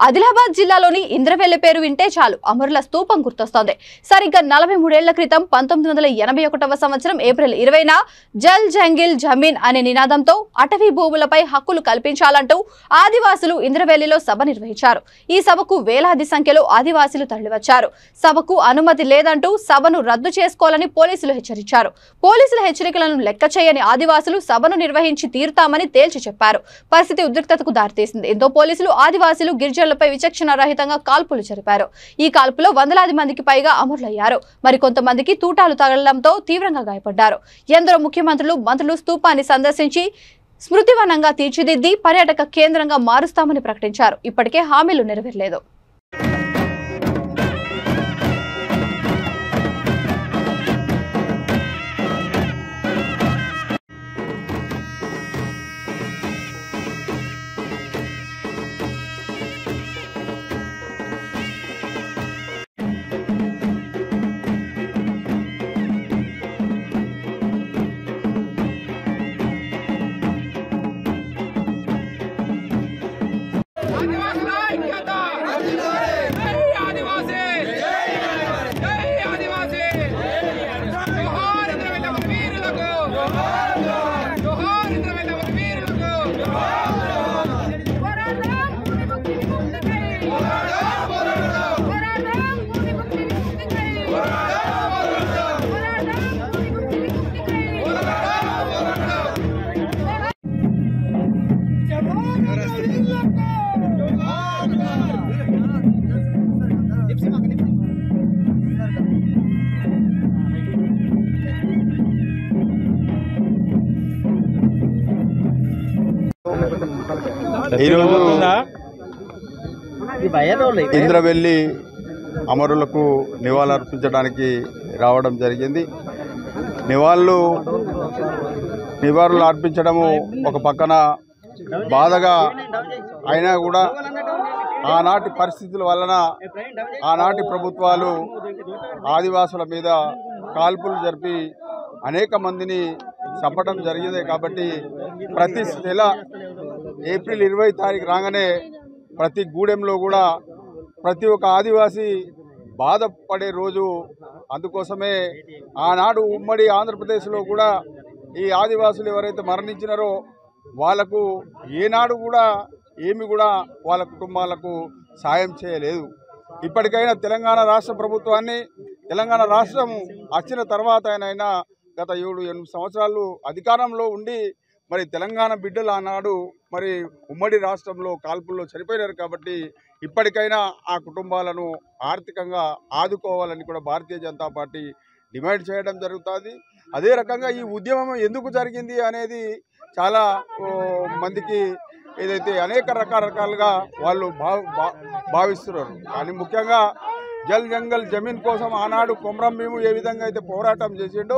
ఆదిలాబాద్ జిల్లాలోని ఇంద్రవెల్లి పేరు వింటే చాలు అమరుల స్తూపం గుర్తొస్తోంది. సరిగ్గా 43 ఏళ్ల క్రితం 1981వ సంవత్సరం ఏప్రిల్ 20న జల్ జంగిల్ జమీన్ అనే నినాదంతో అటవీ భూములపై హక్కులు కల్పించాలంటూ ఆదివాసులు ఇంద్రవెల్లిలో సభ నిర్వహించారు. ఈ సభకు వేలాది సంఖ్యలో ఆదివాసులు తరలివచ్చారు. సభకు అనుమతి లేదంటూ సభను రద్దు చేసుకోవాలని పోలీసులు హెచ్చరించారు. పోలీసుల హెచ్చరికలను లెక్క చేయని ఆదివాసులు సభను నిర్వహించి తీరుతామని తేల్చి చెప్పారు. పరిస్థితి ఉద్రిక్తతకు దారితీసింది. ఇంతో పోలీసులు ఆదివాసులు గిరిజనులపై విచక్షణ రహితంగా కాల్పులు జరిపారు. ఈ కాల్పులో వందలాది మందికి పైగా అమరులయ్యారు. మరికొంతమందికి తూటాలు తగలడంతో తీవ్రంగా గాయపడ్డారు. ఎందరో ముఖ్యమంత్రులు, మంత్రులు స్తూపాన్ని సందర్శించి స్మృతివనంగా తీర్చిదిద్ది పర్యాటక కేంద్రంగా మారుస్తామని ప్రకటించారు. ఇప్పటికే హామీలు నెరవేరలేదు. ఈరోజు ఇంద్రవెల్లి అమరులకు నివాళులర్పించడానికి రావడం జరిగింది. నివాళులు అర్పించడము ఒక పక్కన బాధగా అయినా కూడా ఆనాటి పరిస్థితుల వలన ఆనాటి ప్రభుత్వాలు ఆదివాసుల మీద కాల్పులు జరిపి అనేక మందిని చంపడం జరిగింది. కాబట్టి ప్రతి నెల ఏప్రిల్ 20 తారీఖు రాగానే ప్రతి గూడెంలో కూడా ప్రతి ఒక్క ఆదివాసీ బాధపడే రోజు. అందుకోసమే ఆనాడు ఉమ్మడి ఆంధ్రప్రదేశ్లో కూడా ఈ ఆదివాసులు ఎవరైతే మరణించినారో వాళ్లకు ఏనాడు కూడా వాళ్ళ కుటుంబాలకు సాయం చేయలేదు. ఇప్పటికైనా తెలంగాణ రాష్ట్ర ప్రభుత్వాన్ని, తెలంగాణ రాష్ట్రం వచ్చిన తర్వాత అయినా గత 7-8 సంవత్సరాలు అధికారంలో ఉండి మరి తెలంగాణ బిడ్డలు ఆనాడు మరి ఉమ్మడి రాష్ట్రంలో కాల్పుల్లో చనిపోయినారు. కాబట్టి ఇప్పటికైనా ఆ కుటుంబాలను ఆర్థికంగా ఆదుకోవాలని కూడా భారతీయ జనతా పార్టీ డిమాండ్ చేయడం జరుగుతుంది. అదే రకంగా ఈ ఉద్యమం ఎందుకు జరిగింది అనేది చాలా మందికి ఏదైతే అనేక రకాలుగా వాళ్ళు భావిస్తున్నారు. కానీ ముఖ్యంగా జల్ జంగల్ జమీన్ కోసం ఆనాడు కొమరం భీము ఏ విధంగా అయితే పోరాటం చేసిండో